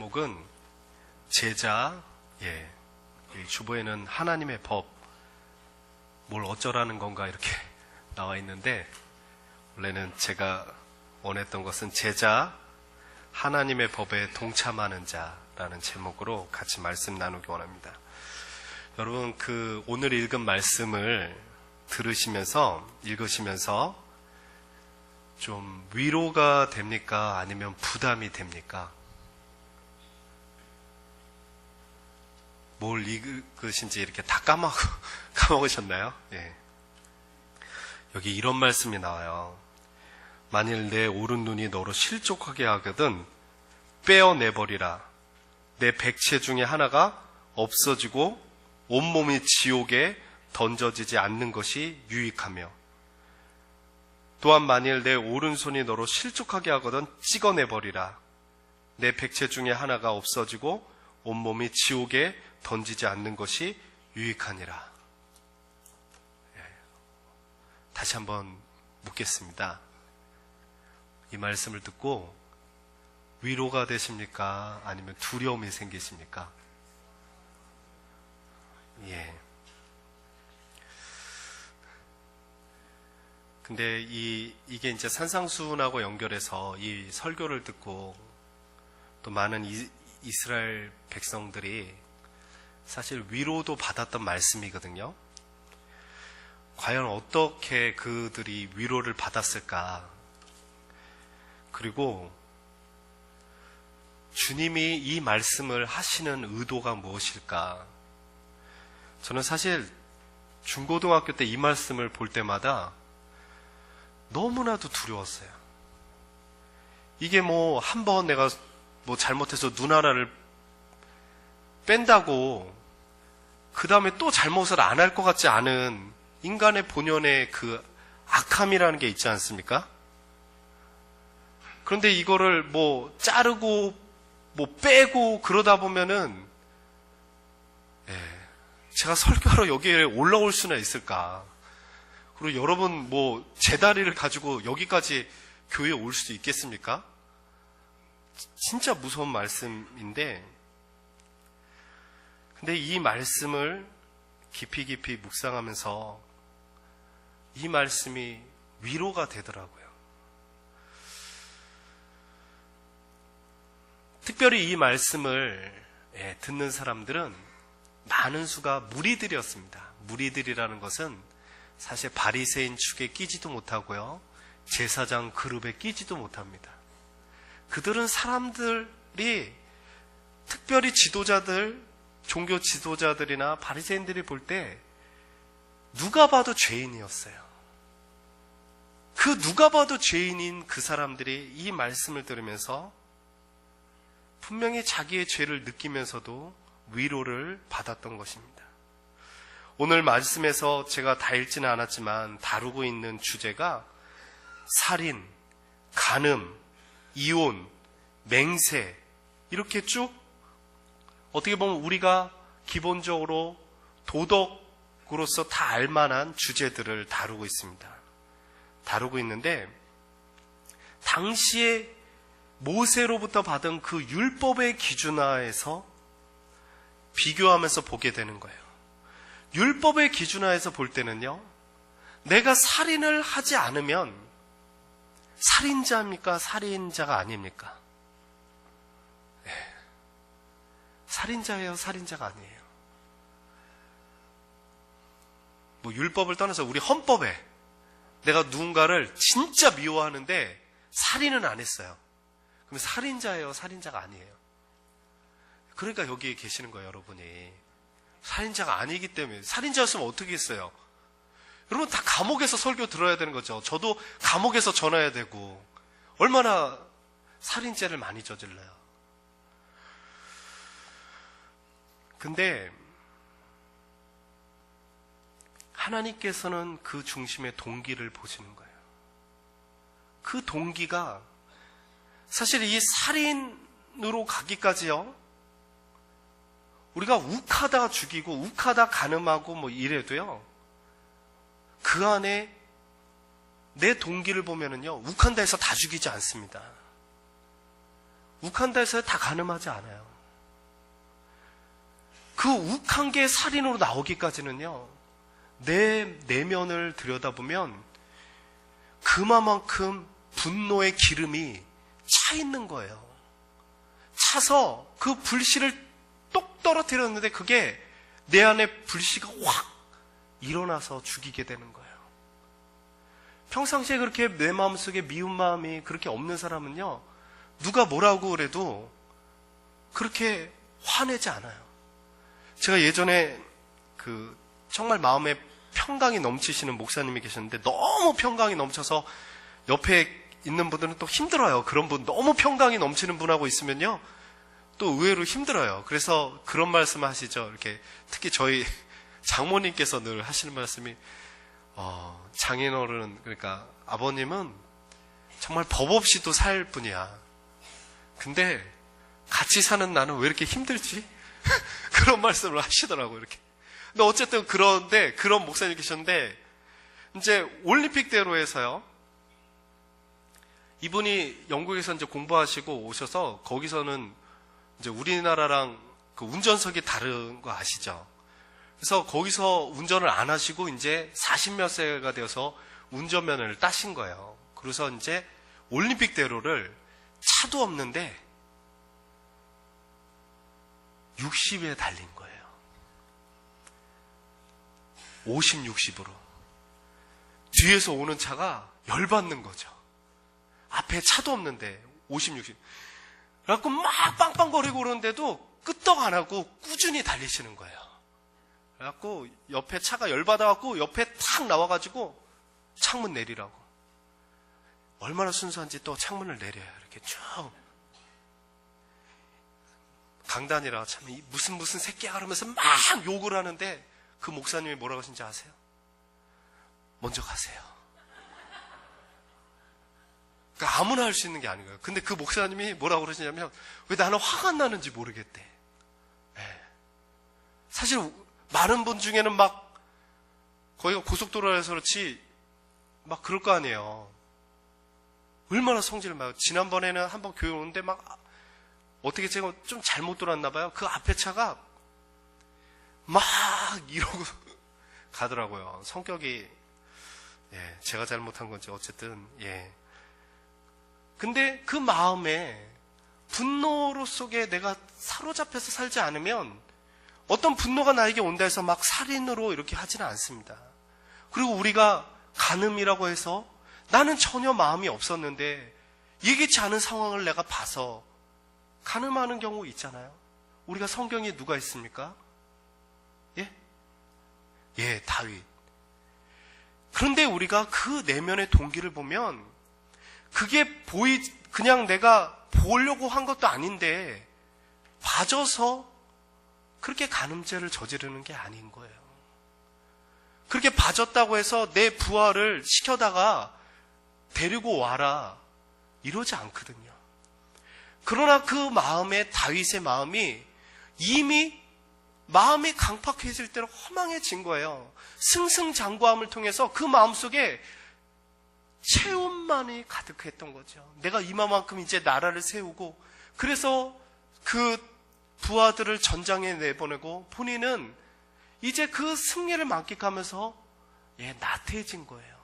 제목은 제자, 이 주보에는 하나님의 법, 뭘 어쩌라는 건가 이렇게 나와 있는데, 원래는 제가 원했던 것은 제자, 하나님의 법에 동참하는 자라는 제목으로 같이 말씀 나누기 원합니다. 여러분, 오늘 읽은 말씀을 읽으시면서 좀 위로가 됩니까? 아니면 부담이 됩니까? 뭘 읽으신지 이렇게 다 까먹으셨나요? 여기 이런 말씀이 나와요. 만일 내 오른눈이 너로 실족하게 하거든 빼어내버리라. 내 백체 중에 하나가 없어지고 온몸이 지옥에 던져지지 않는 것이 유익하며, 또한 만일 내 오른손이 너로 실족하게 하거든 찍어내버리라. 내 백체 중에 하나가 없어지고 온몸이 지옥에 던지지 않는 것이 유익하니라. 다시 한번 묻겠습니다. 이 말씀을 듣고 위로가 되십니까? 아니면 두려움이 생기십니까? 근데 이게 이제 산상수훈하고 연결해서 이 설교를 듣고 또 많은 이스라엘 백성들이 사실 위로도 받았던 말씀이거든요. 과연 어떻게 그들이 위로를 받았을까? 그리고 주님이 이 말씀을 하시는 의도가 무엇일까? 저는 사실 중고등학교 때 이 말씀을 볼 때마다 너무나도 두려웠어요. 이게 한번 내가 잘못해서 눈 하나를 뺀다고 그 다음에 또 잘못을 안 할 것 같지 않은 인간의 본연의 그 악함이라는 게 있지 않습니까? 그런데 이거를 자르고 빼고 그러다 보면은 제가 설교하러 여기에 올라올 수나 있을까? 그리고 여러분 제 다리를 가지고 여기까지 교회에 올 수도 있겠습니까? 진짜 무서운 말씀인데, 근데 이 말씀을 깊이 묵상하면서 이 말씀이 위로가 되더라고요. 특별히 이 말씀을 듣는 사람들은 많은 수가 무리들이었습니다. 무리들이라는 것은 사실 바리새인 축에 끼지도 못하고요, 제사장 그룹에 끼지도 못합니다. 그들은 사람들이, 특별히 지도자들, 종교 지도자들이나 바리새인들이 볼 때 누가 봐도 죄인이었어요. 누가 봐도 죄인인 그 사람들이 이 말씀을 들으면서 분명히 자기의 죄를 느끼면서도 위로를 받았던 것입니다. 오늘 말씀에서 제가 다 읽지는 않았지만 다루고 있는 주제가 살인, 간음, 이혼, 맹세, 이렇게 쭉 어떻게 보면 우리가 기본적으로 도덕으로서 다 알만한 주제들을 다루고 있습니다. 다루고 있는데, 당시에 모세로부터 받은 그 율법의 기준하에서 비교하면서 보게 되는 거예요. 율법의 기준하에서 볼 때는요, 내가 살인을 하지 않으면 살인자입니까? 살인자가 아닙니까? 살인자예요? 살인자가 아니에요? 율법을 떠나서 우리 헌법에 내가 누군가를 진짜 미워하는데 살인은 안 했어요. 그럼 살인자예요? 살인자가 아니에요? 그러니까 여기에 계시는 거예요, 여러분이. 살인자가 아니기 때문에. 살인자였으면 어떻게 했어요? 여러분 다 감옥에서 설교 들어야 되는 거죠. 저도 감옥에서 전화해야 되고. 얼마나 살인죄를 많이 저질러요. 근데 하나님께서는 그 중심의 동기를 보시는 거예요. 그 동기가 사실 이 살인으로 가기까지요, 우리가 욱하다 죽이고 욱하다 간음하고 이래도요, 그 안에 내 동기를 보면은요, 욱한다 해서 다 죽이지 않습니다. 욱한다 해서 다 가늠하지 않아요. 그 욱한 게 살인으로 나오기까지는요, 내 내면을 들여다보면 그만큼 분노의 기름이 차 있는 거예요. 차서 그 불씨를 똑 떨어뜨렸는데 그게 내 안에 불씨가 확 일어나서 죽이게 되는 거예요. 평상시에 그렇게 내 마음속에 미운 마음이 그렇게 없는 사람은요, 누가 뭐라고 그래도 그렇게 화내지 않아요. 제가 예전에 정말 마음에 평강이 넘치시는 목사님이 계셨는데, 너무 평강이 넘쳐서 옆에 있는 분들은 또 힘들어요. 그런 분, 너무 평강이 넘치는 분하고 있으면요, 또 의외로 힘들어요. 그래서 그런 말씀 하시죠. 이렇게 특히 저희 장모님께서 늘 하시는 말씀이, 장인어른, 그러니까 아버님은 정말 법 없이도 살 분이야. 근데 같이 사는 나는 왜 이렇게 힘들지? 그런 말씀을 하시더라고요, 이렇게. 근데 어쨌든 그런데, 그런 목사님 계셨는데, 이제 올림픽대로에서요, 이분이 영국에서 이제 공부하시고 오셔서 거기서는 이제 우리나라랑 그 운전석이 다른 거 아시죠? 그래서 거기서 운전을 안 하시고 이제 40몇 세가 되어서 운전면허를 따신 거예요. 그래서 이제 올림픽대로를 차도 없는데 60에 달린 거예요. 50, 60으로. 뒤에서 오는 차가 열받는 거죠. 앞에 차도 없는데 50, 60. 그래갖고 막 빵빵거리고 그러는데도 끄떡 안 하고 꾸준히 달리시는 거예요. 그래갖고 옆에 차가 열받아갖고 옆에 탁 나와가지고 창문 내리라고. 얼마나 순수한지 또 창문을 내려요. 이렇게 쭉. 강단이라 참 무슨 새끼야 그러면서 막 욕을 하는데 그 목사님이 뭐라고 하신지 아세요? 먼저 가세요. 그러니까 아무나 할 수 있는 게 아닌 거예요. 근데 그 목사님이 뭐라고 그러시냐면, 왜 나는 화가 안 나는지 모르겠대. 네. 사실 많은 분 중에는 막 거기가 고속도로라서 그렇지 막 그럴 거 아니에요. 얼마나 성질을 막. 지난번에는 한번 교회 오는데 막 어떻게 제가 좀 잘못 돌았나 봐요. 그 앞에 차가 막 이러고 가더라고요. 성격이, 예, 제가 잘못한 건지 어쨌든, 예. 근데 그 마음에 분노로 속에 내가 사로잡혀서 살지 않으면 어떤 분노가 나에게 온다 해서 막 살인으로 이렇게 하지는 않습니다. 그리고 우리가 간음이라고 해서 나는 전혀 마음이 없었는데 예기치 않은 상황을 내가 봐서 간음하는 경우 있잖아요. 우리가 성경에 누가 있습니까? 예? 예, 다윗. 그런데 우리가 그 내면의 동기를 보면 그게 그냥 내가 보려고 한 것도 아닌데 봐줘서 그렇게 간음죄를 저지르는 게 아닌 거예요. 그렇게 봐줬다고 해서 내 부하를 시켜다가 데리고 와라 이러지 않거든요. 그러나 그 마음에, 다윗의 마음이 이미 마음이 강팍해질 대로 허망해진 거예요. 승승장구함을 통해서 그 마음속에 채움만이 가득했던 거죠. 내가 이마만큼 이제 나라를 세우고, 그래서 그 부하들을 전장에 내보내고 본인은 이제 그 승리를 만끽하면서 나태해진 거예요.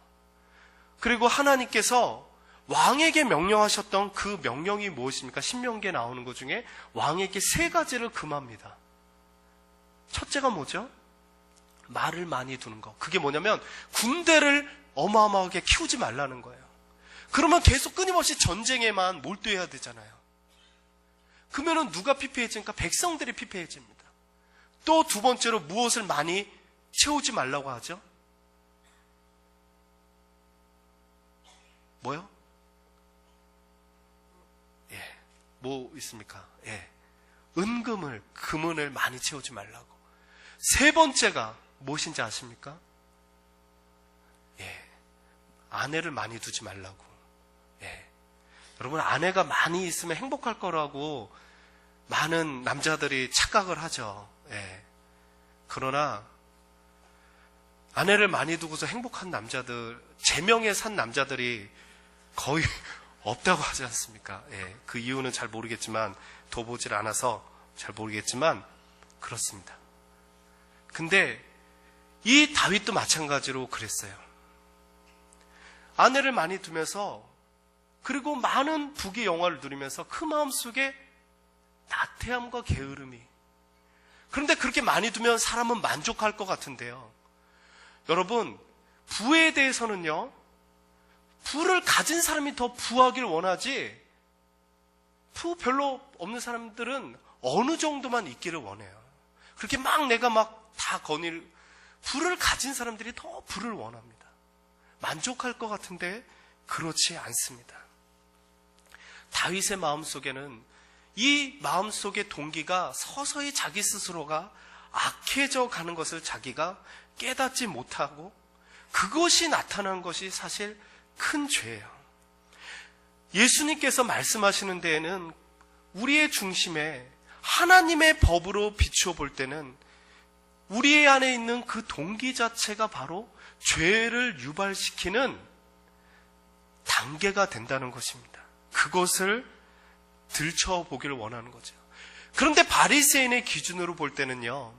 그리고 하나님께서 왕에게 명령하셨던 그 명령이 무엇입니까? 신명기에 나오는 것 중에 왕에게 3가지를 금합니다. 첫째가 뭐죠? 말을 많이 두는 거. 그게 뭐냐면 군대를 어마어마하게 키우지 말라는 거예요. 그러면 계속 끊임없이 전쟁에만 몰두해야 되잖아요. 그러면은 누가 피폐해집니까? 백성들이 피폐해집니다. 또 2번째로 무엇을 많이 채우지 말라고 하죠? 뭐요? 예, 뭐 있습니까? 예, 금은을 많이 채우지 말라고. 3번째가 무엇인지 아십니까? 예, 아내를 많이 두지 말라고. 예, 여러분, 아내가 많이 있으면 행복할 거라고 많은 남자들이 착각을 하죠. 예, 그러나 아내를 많이 두고서 행복한 남자들, 제명에 산 남자들이 거의 없다고 하지 않습니까? 예, 그 이유는 잘 모르겠지만, 더 보질 않아서 잘 모르겠지만, 그렇습니다. 근데 이 다윗도 마찬가지로 그랬어요. 아내를 많이 두면서, 그리고 많은 부귀 영화를 누리면서 그 마음속에 나태함과 게으름이. 그런데 그렇게 많이 두면 사람은 만족할 것 같은데요. 여러분, 부에 대해서는요, 부를 가진 사람이 더 부하길 원하지, 부 별로 없는 사람들은 어느 정도만 있기를 원해요. 그렇게 막 내가 막 다 부를 가진 사람들이 더 부를 원합니다. 만족할 것 같은데 그렇지 않습니다. 다윗의 마음속에는 이 마음속의 동기가 서서히 자기 스스로가 악해져 가는 것을 자기가 깨닫지 못하고, 그것이 나타난 것이 사실 큰 죄예요. 예수님께서 말씀하시는 데에는 우리의 중심에 하나님의 법으로 비추어 볼 때는 우리의 안에 있는 그 동기 자체가 바로 죄를 유발시키는 단계가 된다는 것입니다. 그것을 들춰보기를 원하는 거죠. 그런데 바리새인의 기준으로 볼 때는요,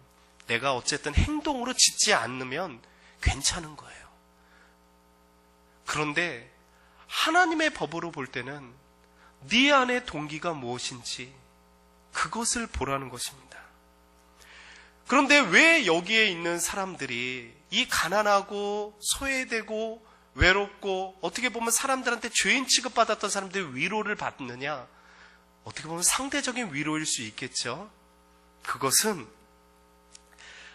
내가 어쨌든 행동으로 짓지 않으면 괜찮은 거예요. 그런데 하나님의 법으로 볼 때는 네 안의 동기가 무엇인지 그것을 보라는 것입니다. 그런데 왜 여기에 있는 사람들이 이 가난하고 소외되고 외롭고 어떻게 보면 사람들한테 죄인 취급받았던 사람들이 위로를 받느냐? 어떻게 보면 상대적인 위로일 수 있겠죠. 그것은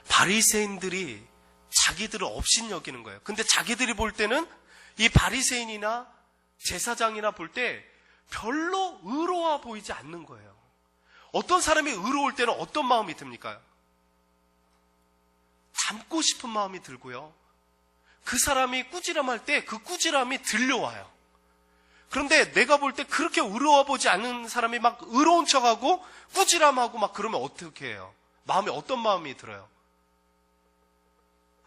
바리새인들이 자기들을 업신여기는 거예요. 근데 자기들이 볼 때는 이 바리새인이나 제사장이나 볼 때 별로 의로워 보이지 않는 거예요. 어떤 사람이 의로울 때는 어떤 마음이 듭니까? 닮고 싶은 마음이 들고요. 그 사람이 꾸지람할 때 그 꾸지람이 들려와요. 그런데 내가 볼 때 그렇게 의로워 보지 않는 사람이 막 의로운 척하고 꾸지람하고 막 그러면 어떻게 해요? 마음이 어떤 마음이 들어요?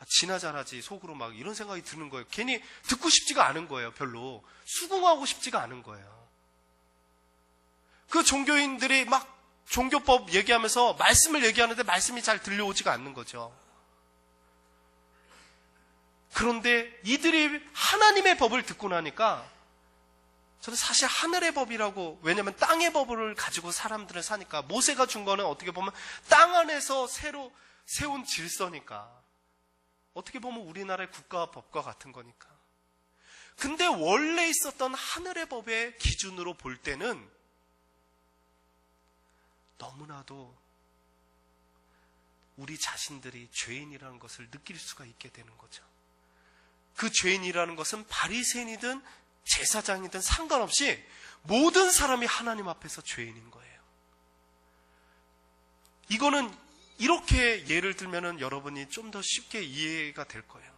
지나 잘하지 속으로 막 이런 생각이 드는 거예요. 괜히 듣고 싶지가 않은 거예요. 별로 수긍하고 싶지가 않은 거예요. 그 종교인들이 막 종교법 얘기하면서 말씀을 얘기하는데 말씀이 잘 들려오지가 않는 거죠. 그런데 이들이 하나님의 법을 듣고 나니까, 저는 사실 하늘의 법이라고, 왜냐하면 땅의 법을 가지고 사람들은 사니까, 모세가 준 거는 어떻게 보면 땅 안에서 새로 세운 질서니까, 어떻게 보면 우리나라의 국가 법과 같은 거니까. 근데 원래 있었던 하늘의 법의 기준으로 볼 때는 너무나도 우리 자신들이 죄인이라는 것을 느낄 수가 있게 되는 거죠. 그 죄인이라는 것은 바리새인이든 제사장이든 상관없이 모든 사람이 하나님 앞에서 죄인인 거예요. 이거는 이렇게 예를 들면은 여러분이 좀 더 쉽게 이해가 될 거예요.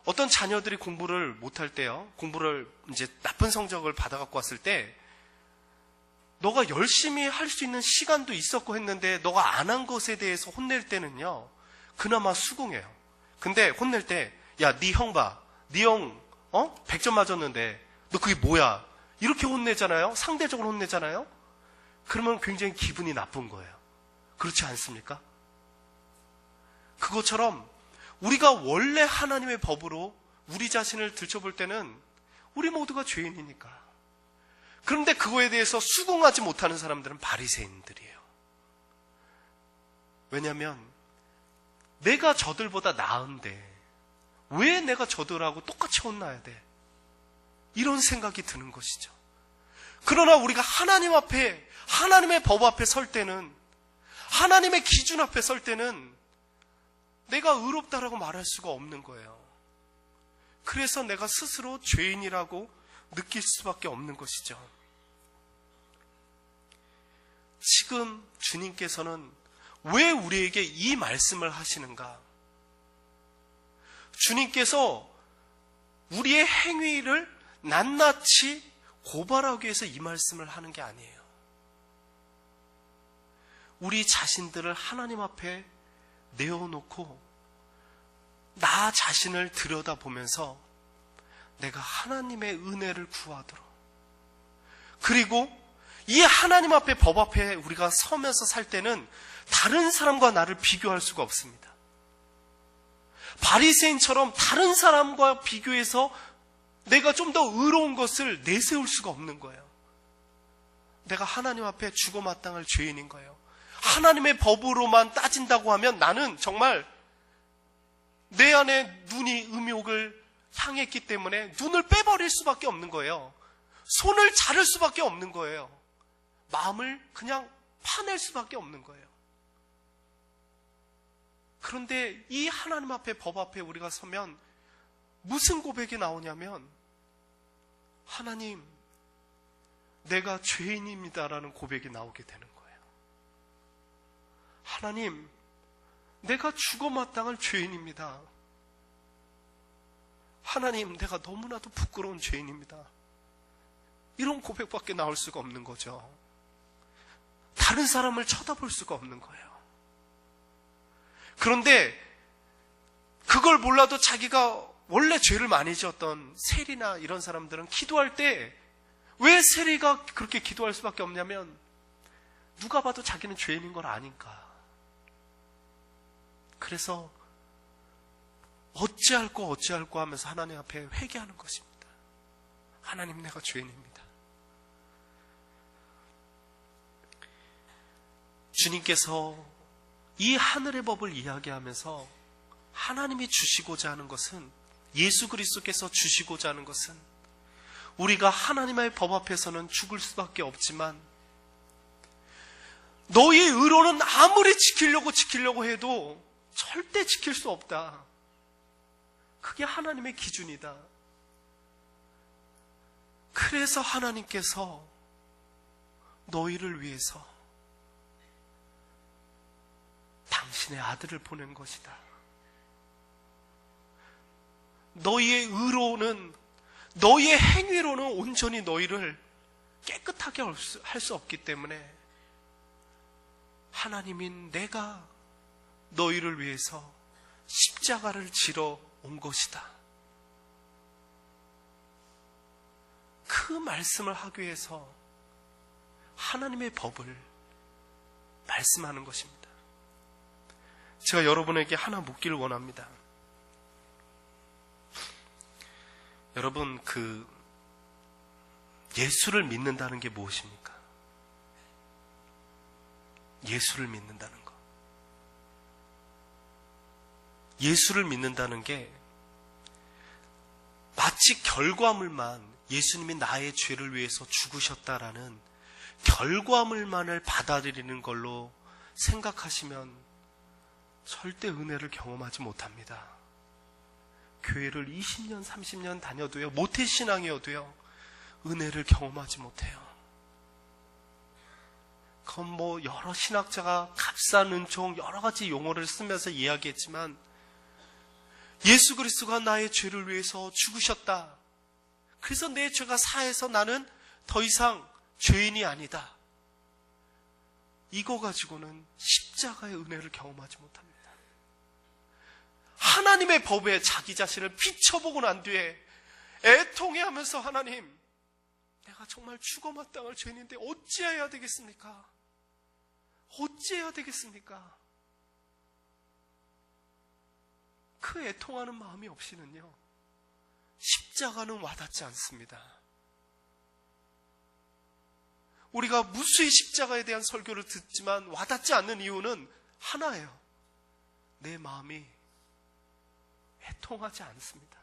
어떤 자녀들이 공부를 못할 때요, 공부를 이제 나쁜 성적을 받아갖고 왔을 때, 너가 열심히 할 수 있는 시간도 있었고 했는데 너가 안 한 것에 대해서 혼낼 때는요, 그나마 수긍해요. 근데 혼낼 때, 야, 네 형 봐. 네 형 100점 맞았는데 너 그게 뭐야? 이렇게 혼내잖아요. 상대적으로 혼내잖아요. 그러면 굉장히 기분이 나쁜 거예요. 그렇지 않습니까? 그것처럼 우리가 원래 하나님의 법으로 우리 자신을 들춰볼 때는 우리 모두가 죄인이니까. 그런데 그거에 대해서 수긍하지 못하는 사람들은 바리새인들이에요. 왜냐하면 내가 저들보다 나은데 왜 내가 저들하고 똑같이 혼나야 돼? 이런 생각이 드는 것이죠. 그러나 우리가 하나님 앞에, 하나님의 법 앞에 설 때는, 하나님의 기준 앞에 설 때는 내가 의롭다라고 말할 수가 없는 거예요. 그래서 내가 스스로 죄인이라고 느낄 수밖에 없는 것이죠. 지금 주님께서는 왜 우리에게 이 말씀을 하시는가? 주님께서 우리의 행위를 낱낱이 고발하기 위해서 이 말씀을 하는 게 아니에요. 우리 자신들을 하나님 앞에 내어놓고 나 자신을 들여다보면서 내가 하나님의 은혜를 구하도록, 그리고 이 하나님 앞에, 법 앞에 우리가 서면서 살 때는 다른 사람과 나를 비교할 수가 없습니다. 바리새인처럼 다른 사람과 비교해서 내가 좀 더 의로운 것을 내세울 수가 없는 거예요. 내가 하나님 앞에 죽어 마땅할 죄인인 거예요. 하나님의 법으로만 따진다고 하면 나는 정말 내 안에 눈이 음욕을 향했기 때문에 눈을 빼버릴 수밖에 없는 거예요. 손을 자를 수밖에 없는 거예요. 마음을 그냥 파낼 수밖에 없는 거예요. 그런데 이 하나님 앞에, 법 앞에 우리가 서면 무슨 고백이 나오냐면, 하나님, 내가 죄인입니다라는 고백이 나오게 되는 거예요. 하나님, 내가 죽어 마땅할 죄인입니다. 하나님, 내가 너무나도 부끄러운 죄인입니다. 이런 고백밖에 나올 수가 없는 거죠. 다른 사람을 쳐다볼 수가 없는 거예요. 그런데 그걸 몰라도 자기가 원래 죄를 많이 지었던 세리나 이런 사람들은 기도할 때 왜 세리가 그렇게 기도할 수밖에 없냐면, 누가 봐도 자기는 죄인인 걸 아니까. 그래서 어찌할꼬 하면서 하나님 앞에 회개하는 것입니다. 하나님, 내가 죄인입니다. 주님께서 이 하늘의 법을 이야기하면서 하나님이 주시고자 하는 것은, 예수 그리스도께서 주시고자 하는 것은, 우리가 하나님의 법 앞에서는 죽을 수밖에 없지만 너희의 의로는 아무리 지키려고 해도 절대 지킬 수 없다. 그게 하나님의 기준이다. 그래서 하나님께서 너희를 위해서 당신의 아들을 보낸 것이다. 너희의 의로는, 너희의 행위로는 온전히 너희를 깨끗하게 할 수 없기 때문에 하나님인 내가 너희를 위해서 십자가를 지러 온 것이다. 그 말씀을 하기 위해서 하나님의 법을 말씀하는 것입니다. 제가 여러분에게 하나 묻기를 원합니다. 여러분, 예수를 믿는다는 게 무엇입니까? 예수를 믿는다는 것. 예수를 믿는다는 게 마치 결과물만, 예수님이 나의 죄를 위해서 죽으셨다라는 결과물만을 받아들이는 걸로 생각하시면 절대 은혜를 경험하지 못합니다. 교회를 20년, 30년 다녀도요, 모태신앙이어도요, 은혜를 경험하지 못해요. 그건 여러 신학자가 값싼 은총, 여러 가지 용어를 쓰면서 이야기했지만, 예수 그리스도가 나의 죄를 위해서 죽으셨다. 그래서 내 죄가 사해서 나는 더 이상 죄인이 아니다. 이거 가지고는 십자가의 은혜를 경험하지 못합니다. 하나님의 법에 자기 자신을 비춰보고 난 뒤에 애통해하면서, 하나님, 내가 정말 죽어 마땅할 죄인인데 어찌해야 되겠습니까? 어찌해야 되겠습니까? 그 애통하는 마음이 없이는요, 십자가는 와닿지 않습니다. 우리가 무수히 십자가에 대한 설교를 듣지만 와닿지 않는 이유는 하나예요. 내 마음이 애통하지 않습니다.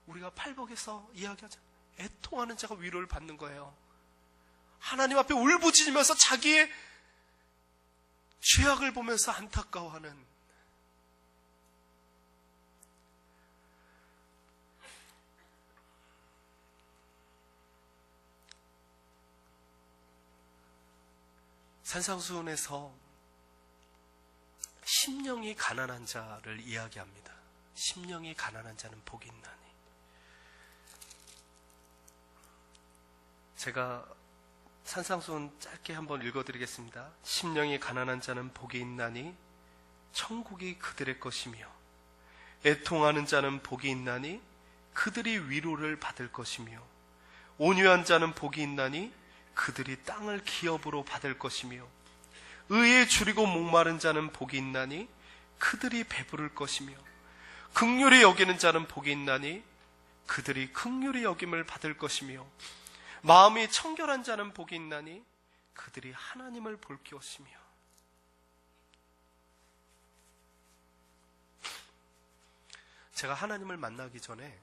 우리가 팔복에서 이야기하잖아요. 애통하는 자가 위로를 받는 거예요. 하나님 앞에 울부짖으면서 자기의 죄악을 보면서 안타까워하는, 산상수훈에서 심령이 가난한 자를 이야기합니다. 심령이 가난한 자는 복이 있나니. 제가 산상수훈 짧게 한번 읽어드리겠습니다. 심령이 가난한 자는 복이 있나니 천국이 그들의 것이며, 애통하는 자는 복이 있나니 그들이 위로를 받을 것이며, 온유한 자는 복이 있나니 그들이 땅을 기업으로 받을 것이며 의에 줄이고 목마른 자는 복이 있나니 그들이 배부를 것이며 긍휼히 여기는 자는 복이 있나니 그들이 긍휼히 여김을 받을 것이며 마음이 청결한 자는 복이 있나니 그들이 하나님을 볼 것이며. 제가 하나님을 만나기 전에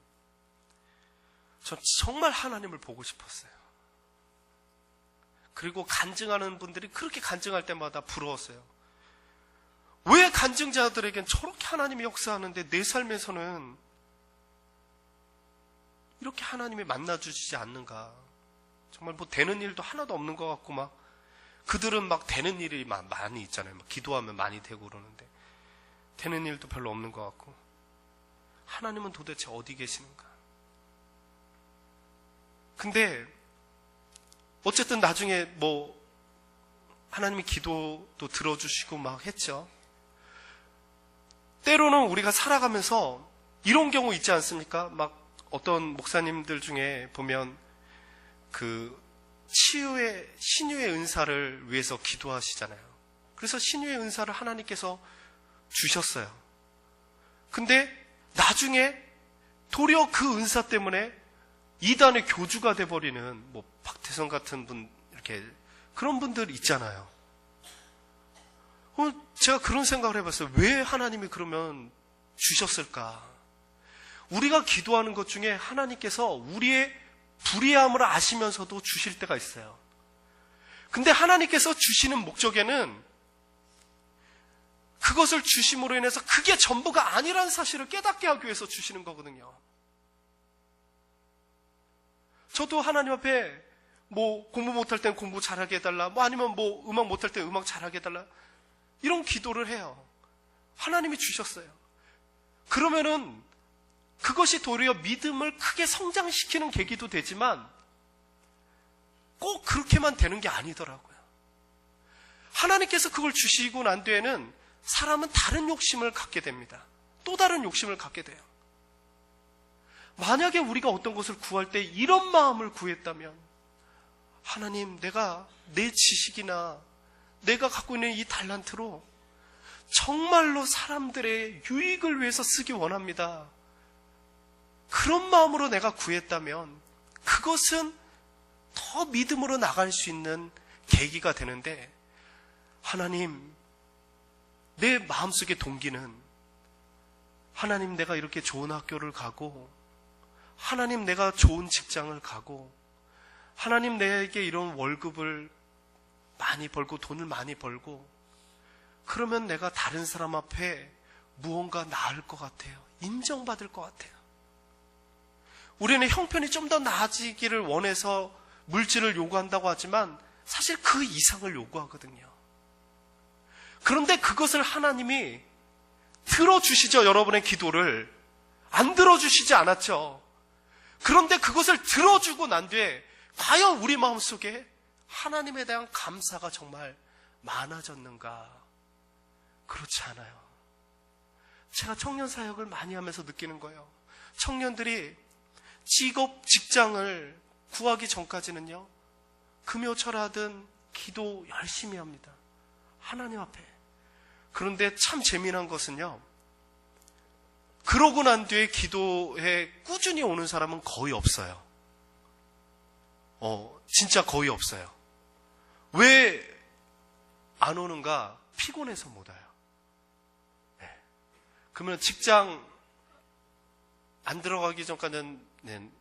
전 정말 하나님을 보고 싶었어요. 그리고 간증하는 분들이 그렇게 간증할 때마다 부러웠어요. 왜 간증자들에겐 저렇게 하나님이 역사하는데 내 삶에서는 이렇게 하나님이 만나주시지 않는가. 정말 뭐 되는 일도 하나도 없는 것 같고 막 그들은 막 되는 일이 많이 있잖아요. 막 기도하면 많이 되고 그러는데 되는 일도 별로 없는 것 같고 하나님은 도대체 어디 계시는가. 근데 어쨌든 나중에 뭐 하나님이 기도도 들어주시고 막 했죠. 때로는 우리가 살아가면서 이런 경우 있지 않습니까? 막 어떤 목사님들 중에 보면 그 치유의 신유의 은사를 위해서 기도하시잖아요. 그래서 신유의 은사를 하나님께서 주셨어요. 근데 나중에 도리어 그 은사 때문에 이단의 교주가 돼버리는 뭐 박태선 같은 분 이렇게 그런 분들 있잖아요. 제가 그런 생각을 해봤어요. 왜 하나님이 그러면 주셨을까? 우리가 기도하는 것 중에 하나님께서 우리의 불의함을 아시면서도 주실 때가 있어요. 근데 하나님께서 주시는 목적에는 그것을 주심으로 인해서 그게 전부가 아니라는 사실을 깨닫게 하기 위해서 주시는 거거든요. 저도 하나님 앞에 뭐 공부 못할 땐 공부 잘하게 해달라, 뭐 아니면 뭐 음악 못할 땐 음악 잘하게 해달라, 이런 기도를 해요. 하나님이 주셨어요. 그러면은 그것이 도리어 믿음을 크게 성장시키는 계기도 되지만 꼭 그렇게만 되는 게 아니더라고요. 하나님께서 그걸 주시고 난 뒤에는 사람은 다른 욕심을 갖게 됩니다. 또 다른 욕심을 갖게 돼요. 만약에 우리가 어떤 것을 구할 때 이런 마음을 구했다면, 하나님, 내가 내 지식이나 내가 갖고 있는 이 달란트로 정말로 사람들의 유익을 위해서 쓰기 원합니다. 그런 마음으로 내가 구했다면 그것은 더 믿음으로 나갈 수 있는 계기가 되는데, 하나님, 내 마음속의 동기는 하나님, 내가 이렇게 좋은 학교를 가고, 하나님, 내가 좋은 직장을 가고, 하나님, 내게 이런 월급을 많이 벌고 돈을 많이 벌고, 그러면 내가 다른 사람 앞에 무언가 나을 것 같아요. 인정받을 것 같아요. 우리는 형편이 좀 더 나아지기를 원해서 물질을 요구한다고 하지만 사실 그 이상을 요구하거든요. 그런데 그것을 하나님이 들어주시죠. 여러분의 기도를 안 들어주시지 않았죠. 그런데 그것을 들어주고 난 뒤에 과연 우리 마음속에 하나님에 대한 감사가 정말 많아졌는가? 그렇지 않아요. 제가 청년 사역을 많이 하면서 느끼는 거예요. 청년들이 직업, 직장을 구하기 전까지는요, 금요철하든 기도 열심히 합니다. 하나님 앞에. 그런데 참 재미난 것은요, 그러고 난 뒤에 기도에 꾸준히 오는 사람은 거의 없어요. 진짜 거의 없어요. 왜 안 오는가? 피곤해서 못 와요. 네. 그러면 직장 안 들어가기 전까지는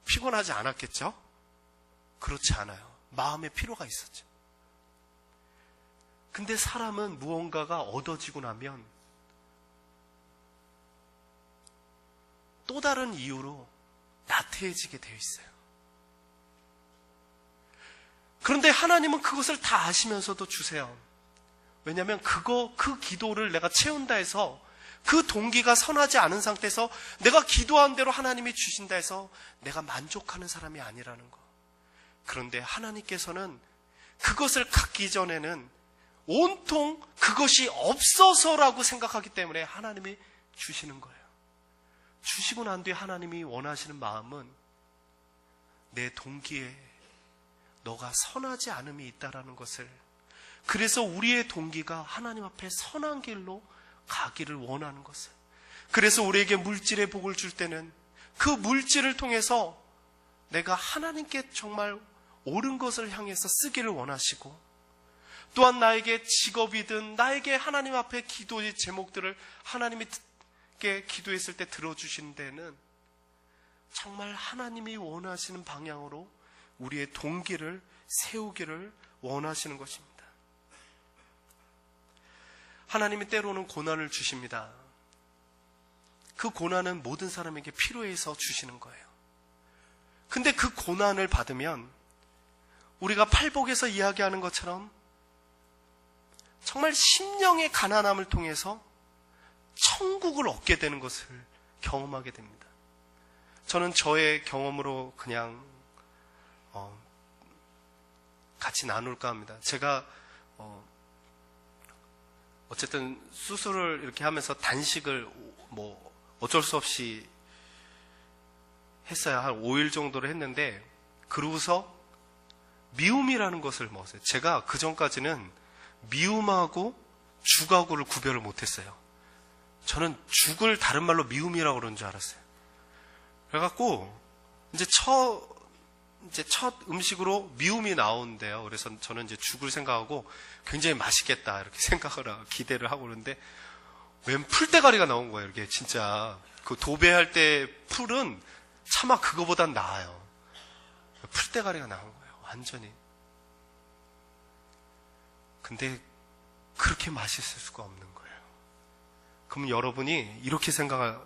피곤하지 않았겠죠? 그렇지 않아요. 마음에 피로가 있었죠. 근데 사람은 무언가가 얻어지고 나면 또 다른 이유로 나태해지게 되어 있어요. 그런데 하나님은 그것을 다 아시면서도 주세요. 왜냐하면 그 기도를 내가 채운다 해서, 그 동기가 선하지 않은 상태에서 내가 기도한 대로 하나님이 주신다 해서 내가 만족하는 사람이 아니라는 거. 그런데 하나님께서는 그것을 갖기 전에는 온통 그것이 없어서라고 생각하기 때문에 하나님이 주시는 거예요. 주시고 난 뒤에 하나님이 원하시는 마음은 내 동기에 너가 선하지 않음이 있다라는 것을, 그래서 우리의 동기가 하나님 앞에 선한 길로 가기를 원하는 것을, 그래서 우리에게 물질의 복을 줄 때는 그 물질을 통해서 내가 하나님께 정말 옳은 것을 향해서 쓰기를 원하시고, 또한 나에게 직업이든 나에게 하나님 앞에 기도의 제목들을 하나님께 기도했을 때 들어주신 데는 정말 하나님이 원하시는 방향으로 우리의 동기를 세우기를 원하시는 것입니다. 하나님이 때로는 고난을 주십니다. 그 고난은 모든 사람에게 필요해서 주시는 거예요. 근데 그 고난을 받으면 우리가 팔복에서 이야기하는 것처럼 정말 심령의 가난함을 통해서 천국을 얻게 되는 것을 경험하게 됩니다. 저는 저의 경험으로 그냥 같이 나눌까 합니다. 제가 어쨌든 수술을 이렇게 하면서 단식을 어쩔 수 없이 했어요. 한 5일 정도를 했는데, 그러고서 미움이라는 것을 먹었어요. 제가 그 전까지는 미움하고 죽하고를 구별을 못했어요. 저는 죽을 다른 말로 미움이라고 그러는 줄 알았어요. 그래갖고 이제 첫 음식으로 미움이 나오는데요. 그래서 저는 이제 죽을 생각하고 굉장히 맛있겠다 이렇게 생각을 하고 기대를 하고 그러는데, 웬 풀대가리가 나온 거예요. 이렇게 진짜 그 도배할 때 풀은 차마 그거보단 나아요. 풀대가리가 나온 거예요. 완전히. 근데 그렇게 맛있을 수가 없는 거예요. 그럼 여러분이 이렇게 생각할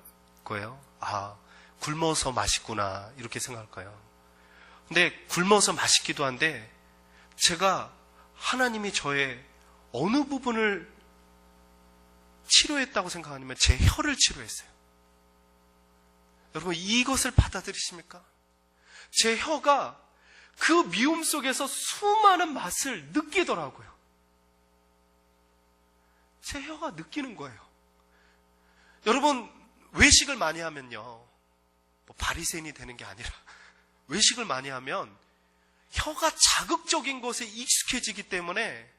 거예요. 아, 굶어서 맛있구나 이렇게 생각할 거예요. 근데 굶어서 맛있기도 한데, 제가 하나님이 저의 어느 부분을 치료했다고 생각하냐면 제 혀를 치료했어요. 여러분, 이것을 받아들이십니까? 제 혀가 그 미움 속에서 수많은 맛을 느끼더라고요. 제 혀가 느끼는 거예요. 여러분, 외식을 많이 하면요, 바리새인이 되는 게 아니라, 외식을 많이 하면 혀가 자극적인 것에 익숙해지기 때문에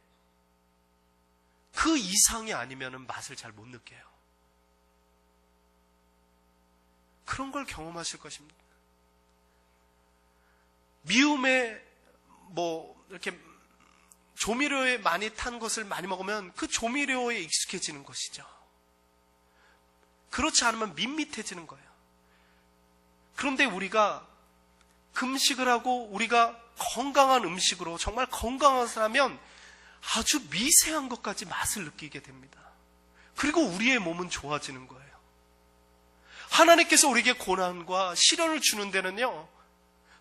그 이상이 아니면 맛을 잘 못 느껴요. 그런 걸 경험하실 것입니다. 미움에 이렇게 조미료에 많이 탄 것을 많이 먹으면 그 조미료에 익숙해지는 것이죠. 그렇지 않으면 밋밋해지는 거예요. 그런데 우리가 금식을 하고 우리가 건강한 음식으로 정말 건강하다면 아주 미세한 것까지 맛을 느끼게 됩니다. 그리고 우리의 몸은 좋아지는 거예요. 하나님께서 우리에게 고난과 시련을 주는 데는요,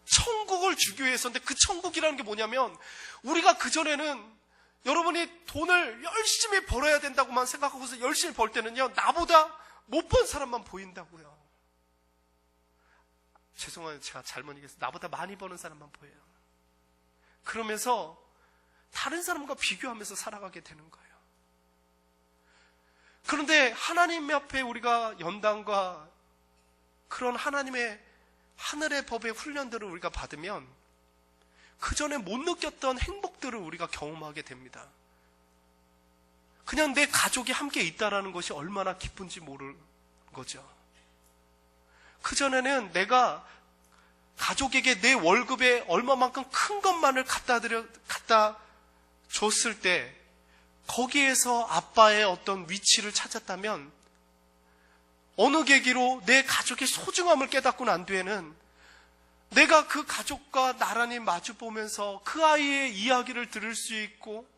천국을 주기 위해서인데, 그 천국이라는 게 뭐냐면, 우리가 그전에는 여러분이 돈을 열심히 벌어야 된다고만 생각하고서 열심히 벌 때는요, 나보다 못 번 사람만 보인다고요. 죄송해요, 제가 잘못 얘기했어요. 나보다 많이 버는 사람만 보여요. 그러면서 다른 사람과 비교하면서 살아가게 되는 거예요. 그런데 하나님 앞에 우리가 연단과 그런 하나님의 하늘의 법의 훈련들을 우리가 받으면 그 전에 못 느꼈던 행복들을 우리가 경험하게 됩니다. 그냥 내 가족이 함께 있다라는 것이 얼마나 기쁜지 모르는 거죠. 그 전에는 내가 가족에게 내 월급에 얼마만큼 큰 것만을 갖다 줬을 때 거기에서 아빠의 어떤 위치를 찾았다면, 어느 계기로 내 가족의 소중함을 깨닫고 난 뒤에는 내가 그 가족과 나란히 마주보면서 그 아이의 이야기를 들을 수 있고,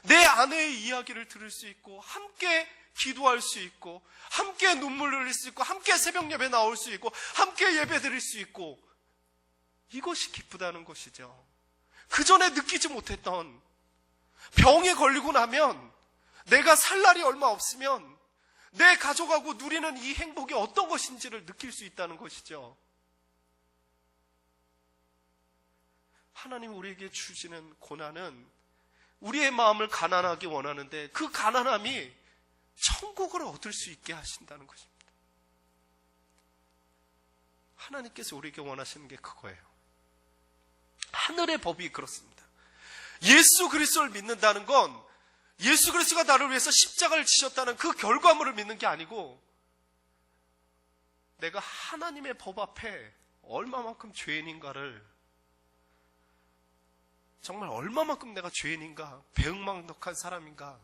내 아내의 이야기를 들을 수 있고, 함께 기도할 수 있고, 함께 눈물 흘릴 수 있고, 함께 새벽 예배 나올 수 있고, 함께 예배 드릴 수 있고, 이것이 기쁘다는 것이죠. 그 전에 느끼지 못했던, 병에 걸리고 나면 내가 살 날이 얼마 없으면 내 가족하고 누리는 이 행복이 어떤 것인지를 느낄 수 있다는 것이죠. 하나님 우리에게 주시는 고난은 우리의 마음을 가난하게 원하는데, 그 가난함이 천국을 얻을 수 있게 하신다는 것입니다. 하나님께서 우리에게 원하시는 게 그거예요. 하늘의 법이 그렇습니다. 예수 그리스도를 믿는다는 건 예수 그리스도가 나를 위해서 십자가를 지셨다는 그 결과물을 믿는 게 아니고 내가 하나님의 법 앞에 얼마만큼 죄인인가를, 정말 얼마만큼 내가 죄인인가, 배은망덕한 사람인가,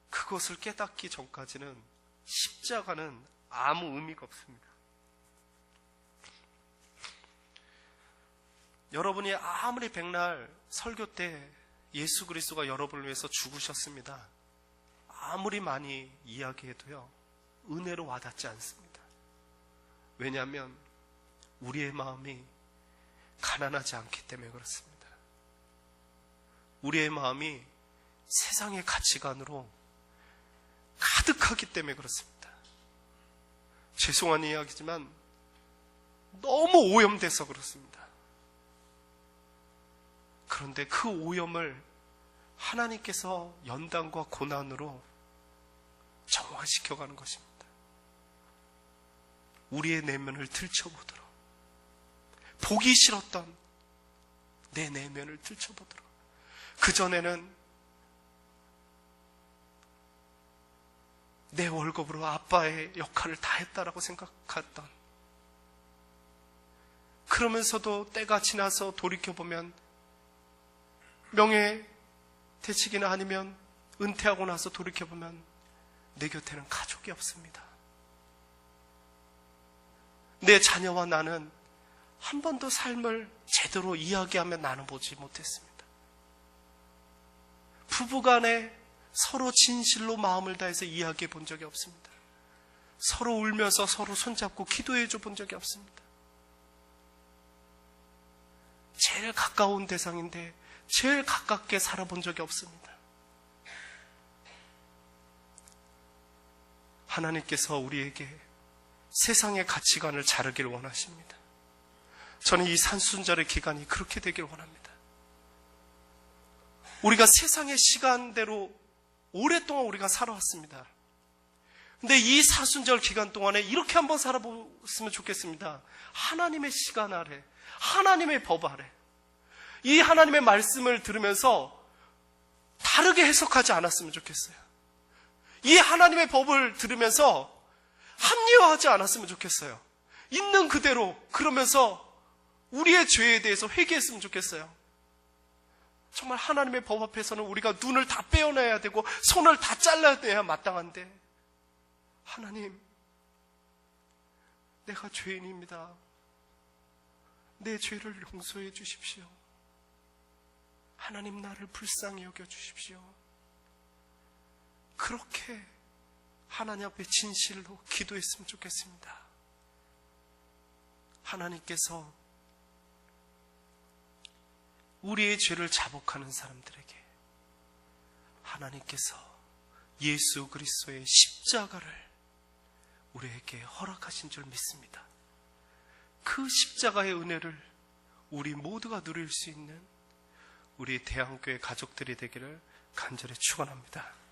그것을 깨닫기 전까지는 십자가는 아무 의미가 없습니다. 여러분이 아무리 백날 설교 때 예수 그리스도가 여러분을 위해서 죽으셨습니다, 아무리 많이 이야기해도요, 은혜로 와닿지 않습니다. 왜냐하면 우리의 마음이 가난하지 않기 때문에 그렇습니다. 우리의 마음이 세상의 가치관으로 가득하기 때문에 그렇습니다. 죄송한 이야기지만 너무 오염돼서 그렇습니다. 그런데 그 오염을 하나님께서 연단과 고난으로 정화시켜가는 것입니다. 우리의 내면을 들춰보도록, 보기 싫었던 내 내면을 들춰보도록. 그전에는 내 월급으로 아빠의 역할을 다 했다라고 생각했던, 그러면서도 때가 지나서 돌이켜보면 명예퇴직이나 아니면 은퇴하고 나서 돌이켜보면 내 곁에는 가족이 없습니다. 내 자녀와 나는 한 번도 삶을 제대로 이야기하며 나눠보지 못했습니다. 부부간에 서로 진실로 마음을 다해서 이야기해 본 적이 없습니다. 서로 울면서 서로 손잡고 기도해 줘 본 적이 없습니다. 제일 가까운 대상인데 제일 가깝게 살아본 적이 없습니다. 하나님께서 우리에게 세상의 가치관을 자르길 원하십니다. 저는 이 산순절의 기간이 그렇게 되길 원합니다. 우리가 세상의 시간대로 오랫동안 우리가 살아왔습니다. 근데 이 사순절 기간 동안에 이렇게 한번 살아보았으면 좋겠습니다. 하나님의 시간 아래, 하나님의 법 아래, 이 하나님의 말씀을 들으면서 다르게 해석하지 않았으면 좋겠어요. 이 하나님의 법을 들으면서 합리화하지 않았으면 좋겠어요. 있는 그대로, 그러면서 우리의 죄에 대해서 회개했으면 좋겠어요. 정말 하나님의 법 앞에서는 우리가 눈을 다 빼어내야 되고 손을 다 잘라내야 마땅한데, 하나님, 내가 죄인입니다. 내 죄를 용서해 주십시오. 하나님, 나를 불쌍히 여겨 주십시오. 그렇게 하나님 앞에 진실로 기도했으면 좋겠습니다. 하나님께서 우리의 죄를 자복하는 사람들에게 하나님께서 예수 그리스도의 십자가를 우리에게 허락하신 줄 믿습니다. 그 십자가의 은혜를 우리 모두가 누릴 수 있는 우리 대한교회 가족들이 되기를 간절히 축원합니다.